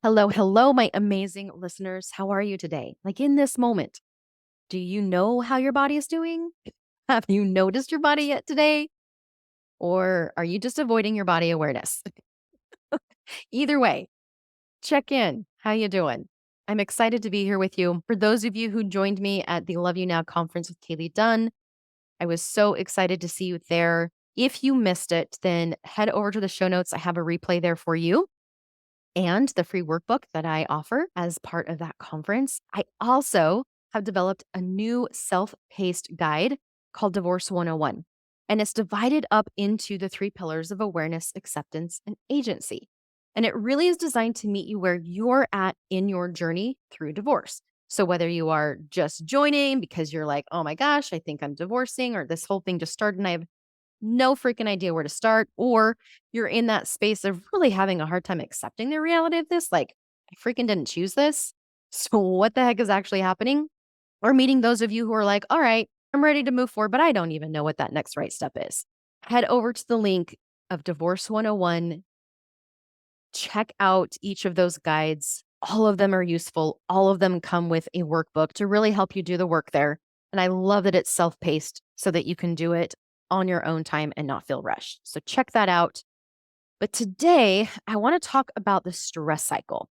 Hello, hello, my amazing listeners. How are you today? Like in this moment, do you know how your body is doing? Have you noticed your body yet today? Or are you just avoiding your body awareness? Either way, check in. How you doing? I'm excited to be here with you. For those of you who joined me at the Love You Now conference with Kaylee Dunn, I was so excited to see you there. If you missed it, then head over to the show notes. I have a replay there for you and the free workbook that I offer as part of that conference. I also have developed a new self-paced guide called Divorce 101. And it's divided up into the three pillars of awareness, acceptance, and agency. And it really is designed to meet you where you're at in your journey through divorce. So whether you are just joining because you're like, oh my gosh, I think I'm divorcing, or this whole thing just started and I have no freaking idea where to start, or you're in that space of really having a hard time accepting the reality of this, like, I freaking didn't choose this. So what the heck is actually happening? Or meeting those of you who are like, all right, I'm ready to move forward, but I don't even know what that next right step is. Head over to the link of Divorce 101. Check out each of those guides. All of them are useful. All of them come with a workbook to really help you do the work there. And I love that it's self-paced so that you can do it on your own time and not feel rushed. So check that out. But today, I want to talk about the stress cycle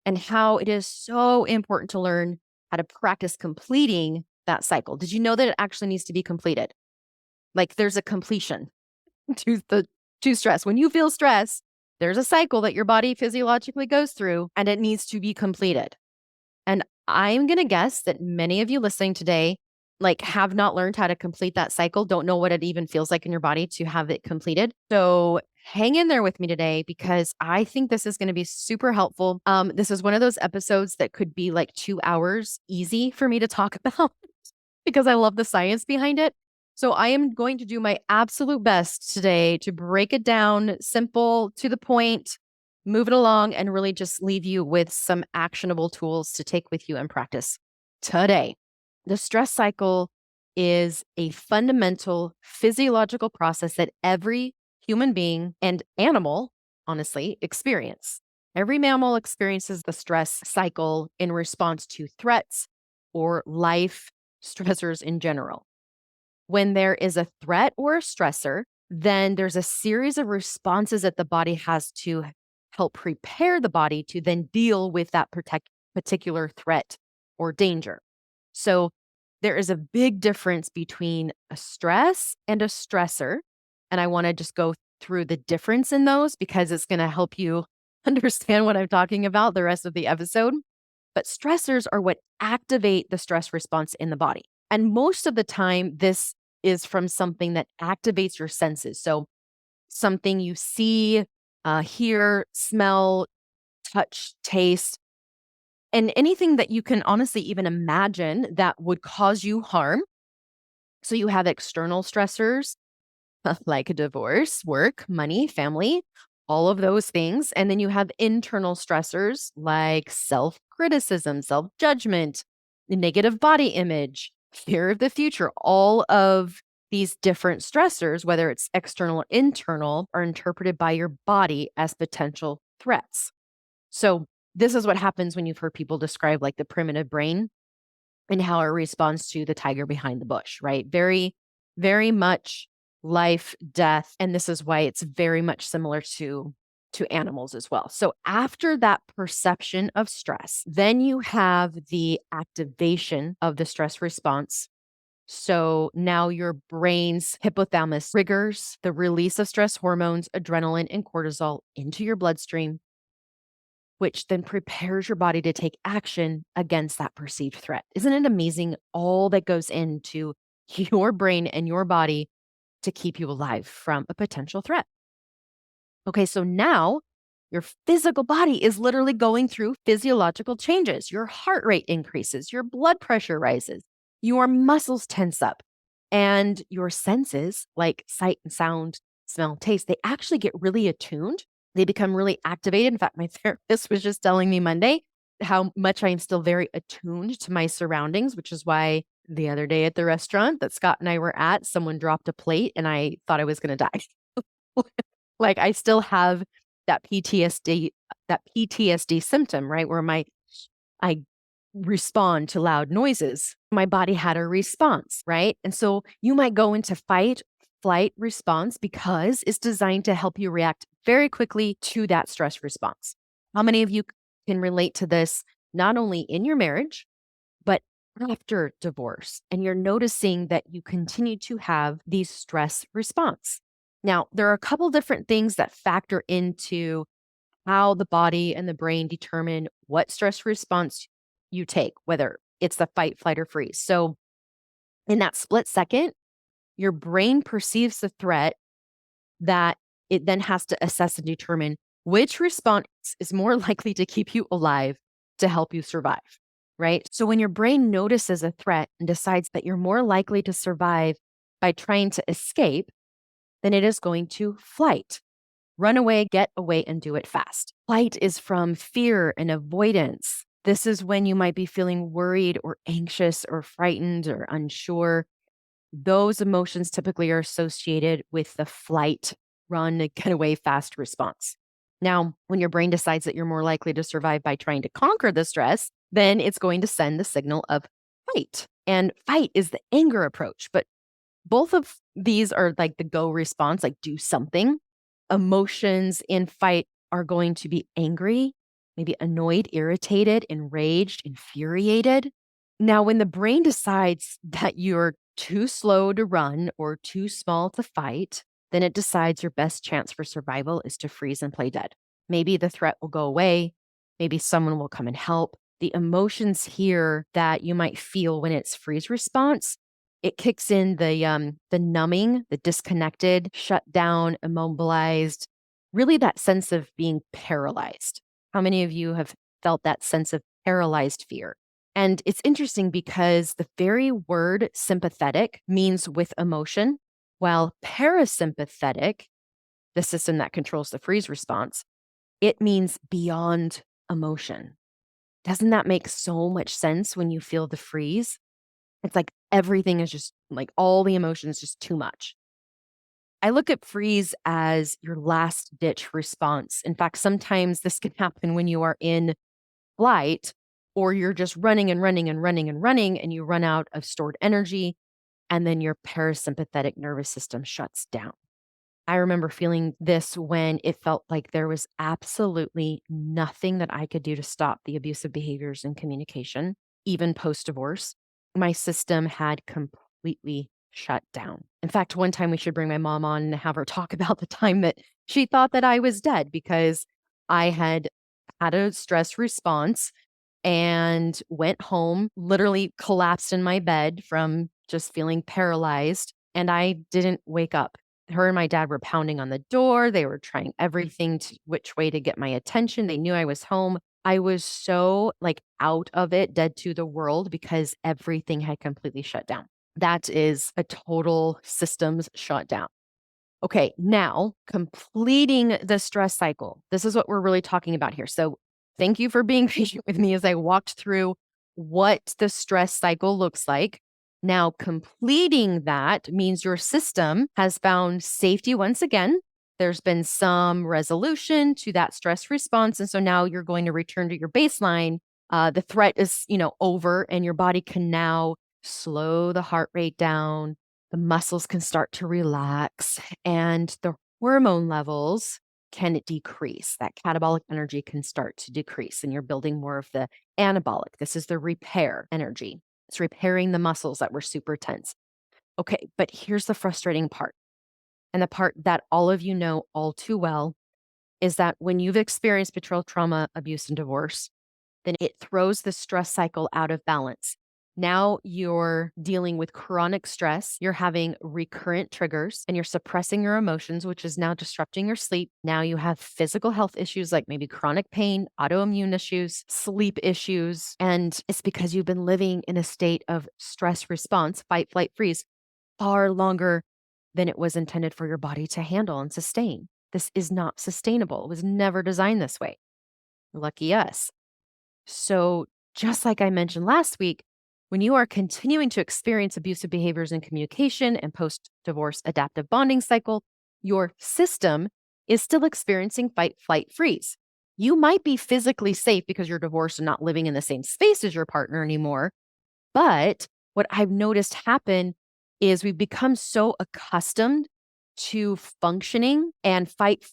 and how it is so important to learn how to practice completing that cycle. Did you know that it actually needs to be completed? Like there's a completion to stress. When you feel stress, there's a cycle that your body physiologically goes through and it needs to be completed. And I'm going to guess that many of you listening today like have not learned how to complete that cycle, don't know what it even feels like in your body to have it completed. So hang in there with me today because I think this is going to be super helpful. This is one of those episodes that could be like 2 hours easy for me to talk about because I love the science behind it. So I am going to do my absolute best today to break it down, simple, to the point, move it along, and really just leave you with some actionable tools to take with you and practice today. The stress cycle is a fundamental physiological process that every human being and animal, honestly, experience. Every mammal experiences the stress cycle in response to threats or life stressors in general. When there is a threat or a stressor, then there's a series of responses that the body has to help prepare the body to then deal with that particular threat or danger. So there is a big difference between a stress and a stressor. And I want to just go through the difference in those because it's going to help you understand what I'm talking about the rest of the episode. But stressors are what activate the stress response in the body. And most of the time, this is from something that activates your senses. So something you see, hear, smell, touch, taste, and anything that you can honestly even imagine that would cause you harm. So you have external stressors like a divorce, work, money, family, all of those things. And then you have internal stressors like self-criticism, self-judgment, negative body image, fear of the future. All of these different stressors, whether it's external or internal, are interpreted by your body as potential threats. So this is what happens when you've heard people describe like the primitive brain and how it responds to the tiger behind the bush, right? Very, very much life, death. And this is why it's very much similar to animals as well. So after that perception of stress, then you have the activation of the stress response. So now your brain's hypothalamus triggers the release of stress hormones, adrenaline, and cortisol into your bloodstream, which then prepares your body to take action against that perceived threat. Isn't it amazing all that goes into your brain and your body to keep you alive from a potential threat? Okay, so now your physical body is literally going through physiological changes. Your heart rate increases, your blood pressure rises, your muscles tense up, and your senses like sight and sound, smell, taste, they actually get really attuned. They become really activated. In fact, my therapist was just telling me Monday how much I am still very attuned to my surroundings, which is why the other day at the restaurant that Scott and I were at, someone dropped a plate and I thought I was going to die. Like I still have that PTSD that PTSD symptom, right? Where I respond to loud noises. My body had a response, right? And so you might go into fight, flight response because it's designed to help you react very quickly to that stress response. How many of you can relate to this, not only in your marriage, but after divorce? And you're noticing that you continue to have these stress response. Now, there are a couple different things that factor into how the body and the brain determine what stress response you take, whether it's the fight, flight, or freeze. So, in that split second, your brain perceives the threat that it then has to assess and determine which response is more likely to keep you alive to help you survive, right? So, when your brain notices a threat and decides that you're more likely to survive by trying to escape, then it is going to flight. Run away, get away, and do it fast. Flight is from fear and avoidance. This is when you might be feeling worried or anxious or frightened or unsure. Those emotions typically are associated with the flight, run, get away fast response. Now, when your brain decides that you're more likely to survive by trying to conquer the stress, then it's going to send the signal of fight. And fight is the anger approach, but both of these are like the go response, like do something. Emotions in fight are going to be angry, maybe annoyed, irritated, enraged, infuriated. Now, when the brain decides that you're too slow to run or too small to fight, then it decides your best chance for survival is to freeze and play dead. Maybe the threat will go away. Maybe someone will come and help. The emotions here that you might feel when it's freeze response, it kicks in the numbing, the disconnected, shut down, immobilized, really that sense of being paralyzed. How many of you have felt that sense of paralyzed fear? And it's interesting because the very word sympathetic means with emotion, while parasympathetic, the system that controls the freeze response, it means beyond emotion. Doesn't that make so much sense when you feel the freeze? It's like everything is just like all the emotions just too much. I look at freeze as your last ditch response. In fact, sometimes this can happen when you are in flight or you're just running and running and running and running and you run out of stored energy and then your parasympathetic nervous system shuts down. I remember feeling this when it felt like there was absolutely nothing that I could do to stop the abusive behaviors in communication, even post divorce. My system had completely shut down. In fact, one time we should bring my mom on and have her talk about the time that she thought that I was dead because I had a stress response and went home, literally collapsed in my bed from just feeling paralyzed. And I didn't wake up. Her and my dad were pounding on the door. They were trying everything to which way to get my attention. They knew I was home. I was so like out of it, dead to the world because everything had completely shut down. That is a total systems shutdown. Okay, now completing the stress cycle. This is what we're really talking about here. So, thank you for being patient with me as I walked through what the stress cycle looks like. Now, completing that means your system has found safety once again. There's been some resolution to that stress response. And so now you're going to return to your baseline. The threat is, over, and your body can now slow the heart rate down, the muscles can start to relax, and the hormone levels can decrease. That catabolic energy can start to decrease, and you're building more of the anabolic. This is the repair energy. It's repairing the muscles that were super tense. Okay, but here's the frustrating part, and the part that all of you know all too well is that when you've experienced betrayal, trauma, abuse, and divorce, then it throws the stress cycle out of balance. Now you're dealing with chronic stress, you're having recurrent triggers, and you're suppressing your emotions, which is now disrupting your sleep. Now you have physical health issues like maybe chronic pain, autoimmune issues, sleep issues. And it's because you've been living in a state of stress response, fight, flight, freeze, far longer than it was intended for your body to handle and sustain. This is not sustainable. It was never designed this way. Lucky us. So, just like I mentioned last week, when you are continuing to experience abusive behaviors in communication and post divorce adaptive bonding cycle, your system is still experiencing fight, flight, freeze. You might be physically safe because you're divorced and not living in the same space as your partner anymore. But what I've noticed happen is we've become so accustomed to functioning and fight,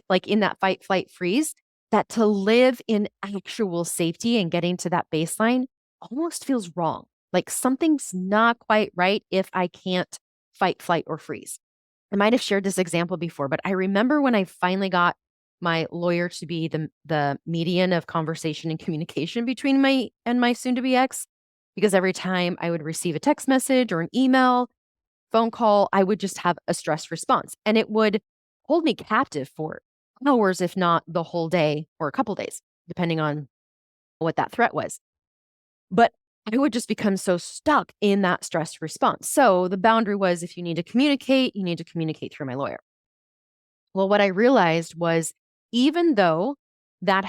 like in that fight, flight, freeze, that to live in actual safety and getting to that baseline almost feels wrong. Like something's not quite right if I can't fight, flight, or freeze. I might have shared this example before, but I remember when I finally got my lawyer to be the median of conversation and communication between my soon to be ex, because every time I would receive a text message or an email, phone call, I would just have a stress response, and it would hold me captive for hours, if not the whole day or a couple days, depending on what that threat was. But I would just become so stuck in that stress response. So the boundary was, if you need to communicate, you need to communicate through my lawyer. Well, what I realized was, even though that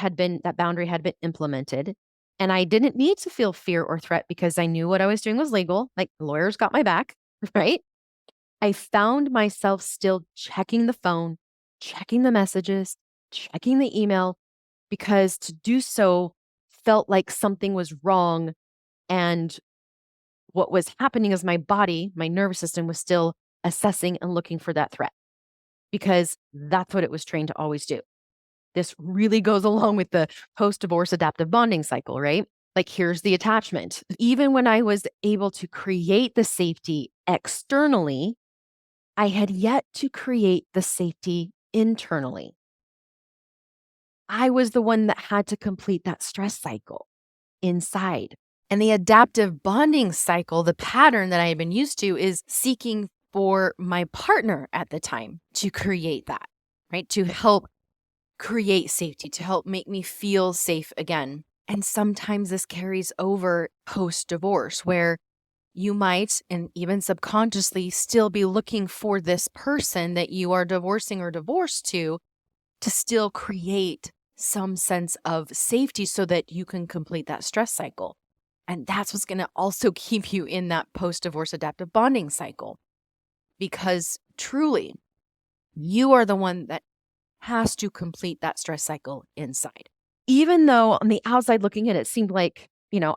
boundary had been implemented, and I didn't need to feel fear or threat because I knew what I was doing was legal, like the lawyers got my back, right? I found myself still checking the phone, checking the messages, checking the email, because to do so felt like something was wrong. And what was happening is my body, my nervous system was still assessing and looking for that threat, because that's what it was trained to always do. This really goes along with the post divorce adaptive bonding cycle, right? Like, here's the attachment. Even when I was able to create the safety externally, I had yet to create the safety internally. I was the one that had to complete that stress cycle inside. And the adaptive bonding cycle, the pattern that I had been used to, is seeking for my partner at the time to create that, right? To help create safety, to help make me feel safe again. And sometimes this carries over post divorce, where you might, and even subconsciously, still be looking for this person that you are divorcing or divorced to still create some sense of safety so that you can complete that stress cycle. And that's what's going to also keep you in that post divorce adaptive bonding cycle, because truly, you are the one that has to complete that stress cycle inside. Even though on the outside looking in, it seemed like,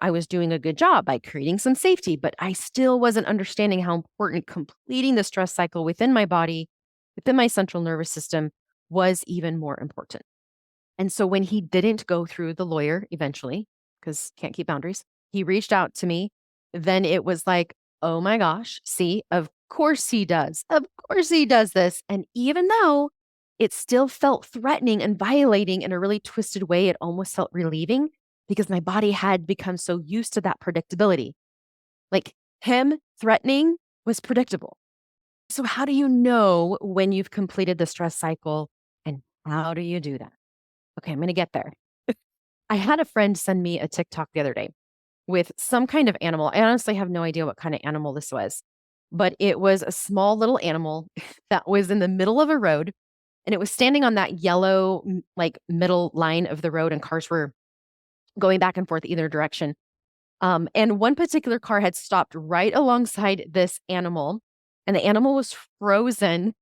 I was doing a good job by creating some safety, but I still wasn't understanding how important completing the stress cycle within my body, within my central nervous system, was even more important. And so when he didn't go through the lawyer eventually, because can't keep boundaries, he reached out to me. Then it was like, oh my gosh, see, of course he does. Of course he does this. And even though it still felt threatening and violating in a really twisted way, it almost felt relieving, because my body had become so used to that predictability. Like, him threatening was predictable. So how do you know when you've completed the stress cycle, and how do you do that? Okay, I'm going to get there. I had a friend send me a TikTok the other day with some kind of animal. I honestly have no idea what kind of animal this was, but it was a small little animal that was in the middle of a road, and it was standing on that yellow, like, middle line of the road, and cars were going back and forth either direction. And one particular car had stopped right alongside this animal, and the animal was frozen,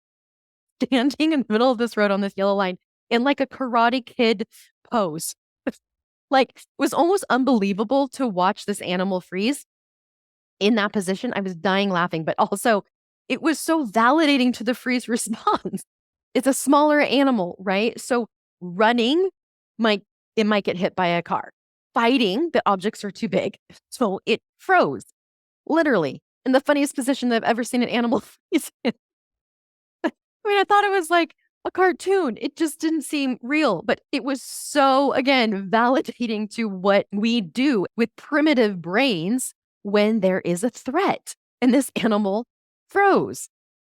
standing in the middle of this road on this yellow line in like a Karate Kid pose. Like, it was almost unbelievable to watch this animal freeze in that position. I was dying laughing, but also it was so validating to the freeze response. It's a smaller animal, right? So running it might get hit by a car. Fighting, the objects are too big. So it froze, literally, in the funniest position that I've ever seen an animal freeze in. I mean, I thought it was like a cartoon. It just didn't seem real, but it was so, again, validating to what we do with primitive brains when there is a threat. And this animal froze.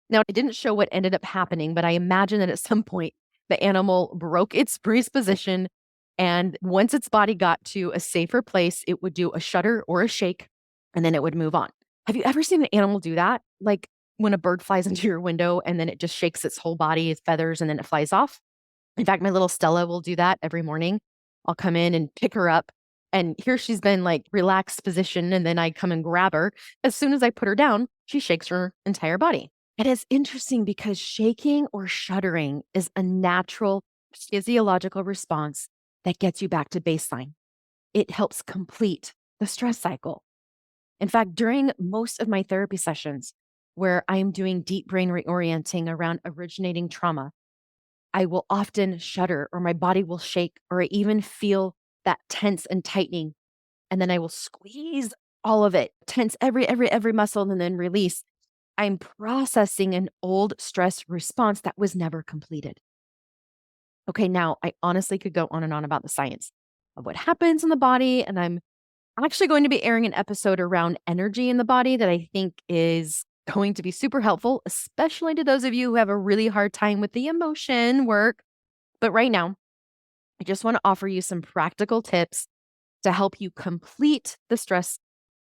Now, it didn't show what ended up happening, but I imagine that at some point the animal broke its freeze position. And once its body got to a safer place, it would do a shudder or a shake, and then it would move on. Have you ever seen an animal do that? Like, when a bird flies into your window and then it just shakes its whole body, its feathers, and then it flies off. In fact, my little Stella will do that every morning. I'll come in and pick her up, and here she's been like relaxed position, and then I come and grab her. As soon as I put her down, she shakes her entire body. And it's interesting because shaking or shuddering is a natural physiological response that gets you back to baseline. It helps complete the stress cycle. In fact, during most of my therapy sessions where I'm doing deep brain reorienting around originating trauma, I will often shudder or my body will shake or I even feel that tense and tightening. And then I will squeeze all of it, tense every muscle and then release. I'm processing an old stress response that was never completed. Okay, now I honestly could go on and on about the science of what happens in the body. And I'm actually going to be airing an episode around energy in the body that I think is going to be super helpful, especially to those of you who have a really hard time with the emotion work. But right now, I just want to offer you some practical tips to help you complete the stress.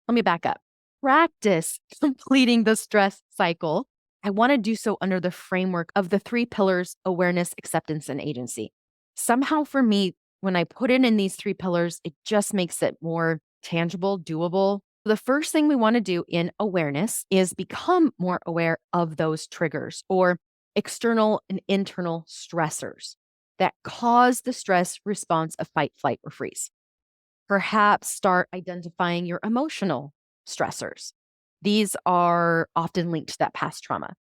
Let me back up. Practice completing the stress cycle. I want to do so under the framework of the 3 pillars: awareness, acceptance, and agency. Somehow for me, when I put it in these 3 pillars, it just makes it more tangible, doable. The first thing we want to do in awareness is become more aware of those triggers or external and internal stressors that cause the stress response of fight, flight, or freeze. Perhaps start identifying your emotional stressors. These are often linked to that past trauma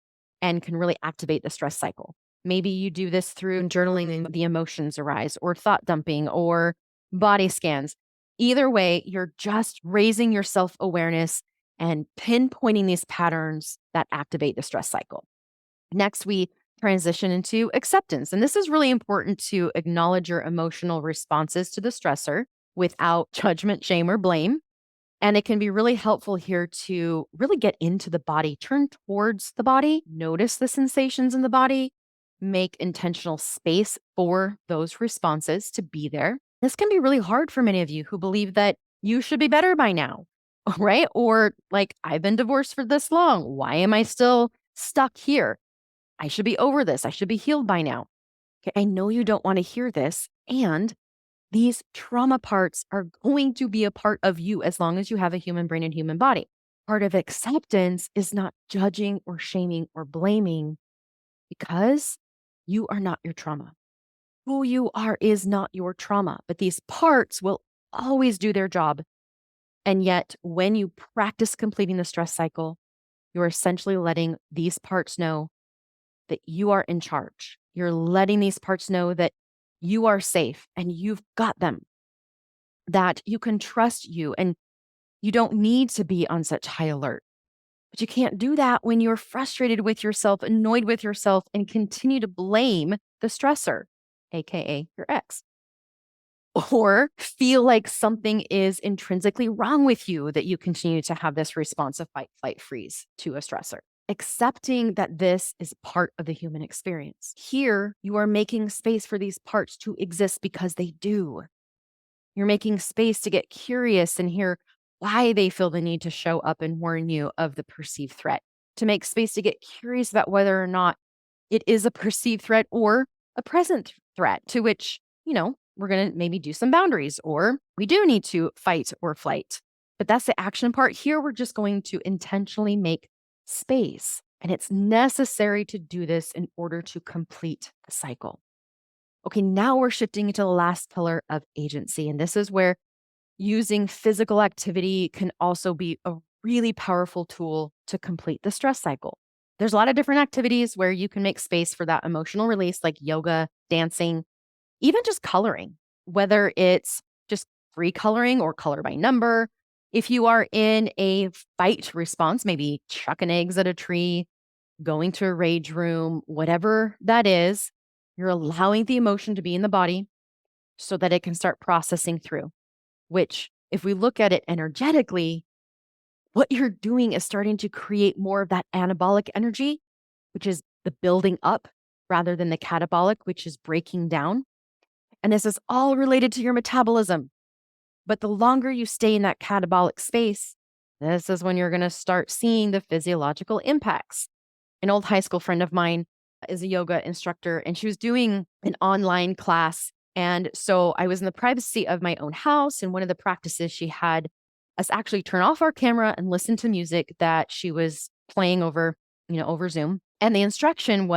and can really activate the stress cycle. Maybe you do this through journaling the emotions arise, or thought dumping, or body scans. Either way, you're just raising your self awareness and pinpointing these patterns that activate the stress cycle. Next, we transition into acceptance. And this is really important to acknowledge your emotional responses to the stressor without judgment, shame, or blame. And it can be really helpful here to really get into the body, turn towards the body, notice the sensations in the body, make intentional space for those responses to be there. This can be really hard for many of you who believe that you should be better by now, right? Or like, I've been divorced for this long. Why am I still stuck here? I should be over this. I should be healed by now. Okay, I know you don't want to hear this. And these trauma parts are going to be a part of you as long as you have a human brain and human body. Part of acceptance is not judging or shaming or blaming because you are not your trauma. Who you are is not your trauma, but these parts will always do their job. And yet, when you practice completing the stress cycle, you're essentially letting these parts know that you are in charge. You're letting these parts know that you are safe and you've got them, that you can trust you and you don't need to be on such high alert. But you can't do that when you're frustrated with yourself, annoyed with yourself, and continue to blame the stressor, AKA your ex, or feel like something is intrinsically wrong with you that you continue to have this response of fight, flight, freeze to a stressor. Accepting that this is part of the human experience. Here, you are making space for these parts to exist because they do. You're making space to get curious and hear why they feel the need to show up and warn you of the perceived threat, to make space to get curious about whether or not it is a perceived threat or a present threat to which, we're going to maybe do some boundaries or we do need to fight or flight. But that's the action part. Here, we're just going to intentionally make space. And it's necessary to do this in order to complete the cycle. Okay, now we're shifting into the last pillar of agency. And this is where using physical activity can also be a really powerful tool to complete the stress cycle. There's a lot of different activities where you can make space for that emotional release, like yoga, dancing, even just coloring, whether it's just free coloring or color by number. If you are in a fight response, maybe chucking eggs at a tree, going to a rage room, whatever that is, you're allowing the emotion to be in the body so that it can start processing through, which, if we look at it energetically, what you're doing is starting to create more of that anabolic energy, which is the building up rather than the catabolic, which is breaking down. And this is all related to your metabolism. But the longer you stay in that catabolic space, this is when you're going to start seeing the physiological impacts. An old high school friend of mine is a yoga instructor, and she was doing an online class. And so I was in the privacy of my own house. And one of the practices she had us actually turn off our camera and listen to music that she was playing over Zoom. And the invitation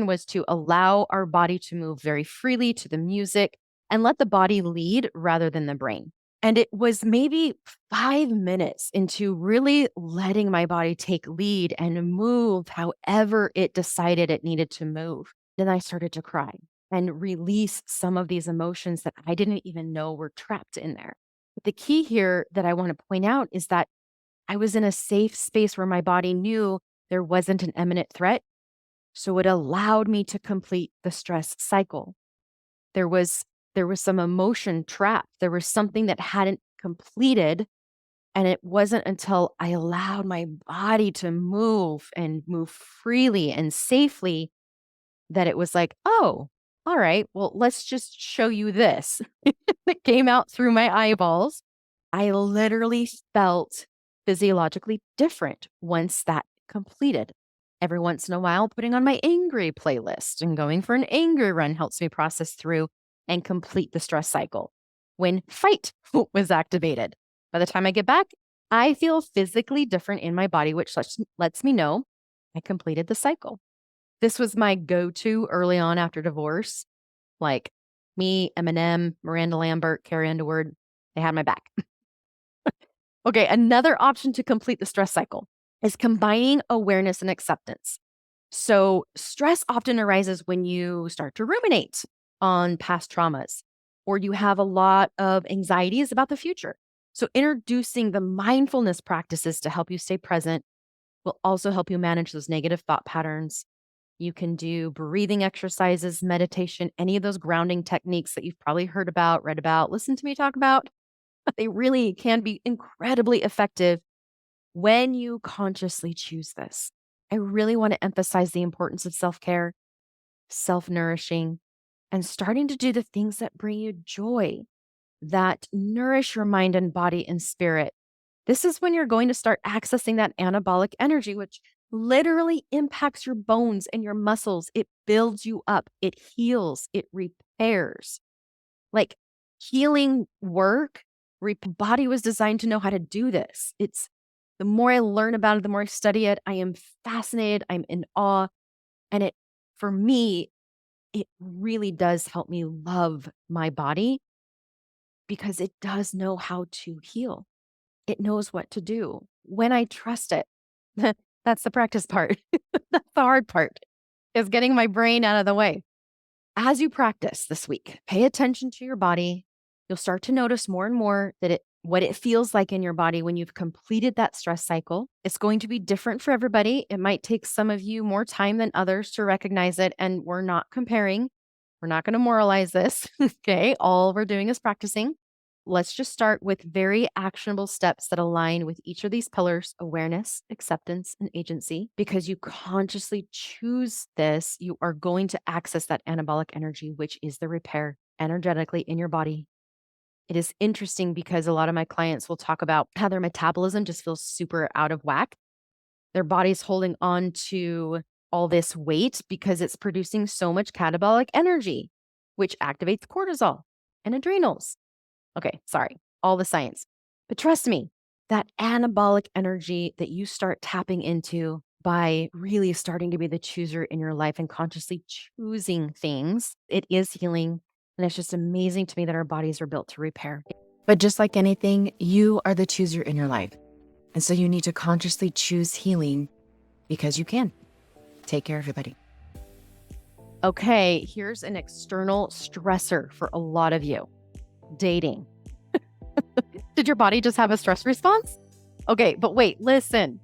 was to allow our body to move very freely to the music and let the body lead rather than the brain. And it was maybe 5 minutes into really letting my body take lead and move however it decided it needed to move. Then I started to cry and release some of these emotions that I didn't even know were trapped in there. But the key here that I want to point out is that I was in a safe space where my body knew there wasn't an imminent threat. So it allowed me to complete the stress cycle. There was some emotion trapped. There was something that hadn't completed. And it wasn't until I allowed my body to move and move freely and safely that it was like, oh, all right, well, let's just show you this. That came out through my eyeballs. I literally felt physiologically different once that completed. Every once in a while, putting on my angry playlist and going for an angry run helps me process through and complete the stress cycle. When fight was activated, by the time I get back, I feel physically different in my body, which lets me know I completed the cycle. This was my go-to early on after divorce. Like me, Eminem, Miranda Lambert, Carrie Underwood, they had my back. Okay, another option to complete the stress cycle is combining awareness and acceptance. So, stress often arises when you start to ruminate on past traumas or you have a lot of anxieties about the future. So, introducing the mindfulness practices to help you stay present will also help you manage those negative thought patterns. You can do breathing exercises, meditation, any of those grounding techniques that you've probably heard about, read about, listened to me talk about. They really can be incredibly effective when you consciously choose this. I really want to emphasize the importance of self-care, self-nourishing, and starting to do the things that bring you joy, that nourish your mind and body and spirit. This is when you're going to start accessing that anabolic energy, which literally impacts your bones and your muscles. It builds you up, it heals, it repairs. Like healing work, body was designed to know how to do this. It's the more I learn about it, the more I study it, I am fascinated, I'm in awe. And for me, it really does help me love my body because it does know how to heal. It knows what to do when I trust it. That's the practice part. That's the hard part, is getting my brain out of the way. As you practice this week, pay attention to your body. You'll start to notice more and more that what it feels like in your body when you've completed that stress cycle. It's going to be different for everybody. It might take some of you more time than others to recognize it. And we're not comparing. We're not going to moralize this. Okay. All we're doing is practicing. Let's just start with very actionable steps that align with each of these pillars: awareness, acceptance, and agency. Because you consciously choose this, you are going to access that anabolic energy, which is the repair energetically in your body. It is interesting because a lot of my clients will talk about how their metabolism just feels super out of whack. Their body's holding on to all this weight because it's producing so much catabolic energy, which activates cortisol and adrenals. Okay, sorry, all the science. But trust me, that anabolic energy that you start tapping into by really starting to be the chooser in your life and consciously choosing things, it is healing. And it's just amazing to me that our bodies are built to repair. But just like anything, you are the chooser in your life. And so you need to consciously choose healing because you can. Take care, everybody. Okay, here's an external stressor for a lot of you: dating. Did your body just have a stress response? Okay, but wait, listen.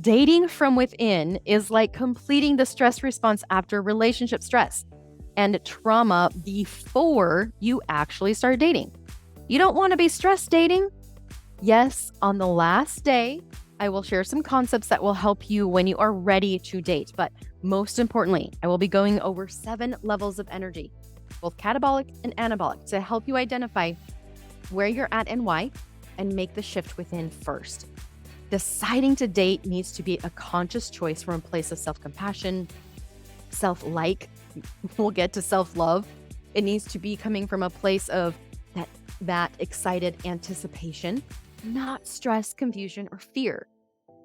Dating from within is like completing the stress response after relationship stress and trauma before you actually start dating. You don't want to be stressed dating? Yes, on the last day, I will share some concepts that will help you when you are ready to date. But most importantly, I will be going over 7 levels of energy, both catabolic and anabolic, to help you identify where you're at and why, and make the shift within first. Deciding to date needs to be a conscious choice from a place of self-compassion, self-like. We'll get to self-love. It needs to be coming from a place of that excited anticipation, not stress, confusion, or fear.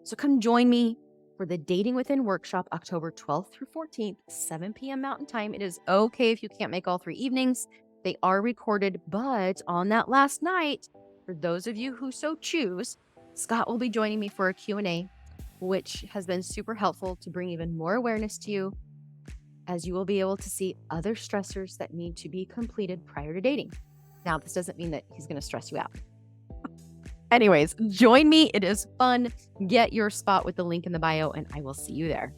So come join me for the Dating Within workshop, October 12th through 14th, 7 p.m. Mountain Time. It is okay if you can't make all 3 evenings. They are recorded, but on that last night, for those of you who so choose, Scott will be joining me for a Q&A, which has been super helpful to bring even more awareness to you, as you will be able to see other stressors that need to be completed prior to dating. Now, this doesn't mean that he's going to stress you out. Anyways, join me. It is fun. Get your spot with the link in the bio, and I will see you there.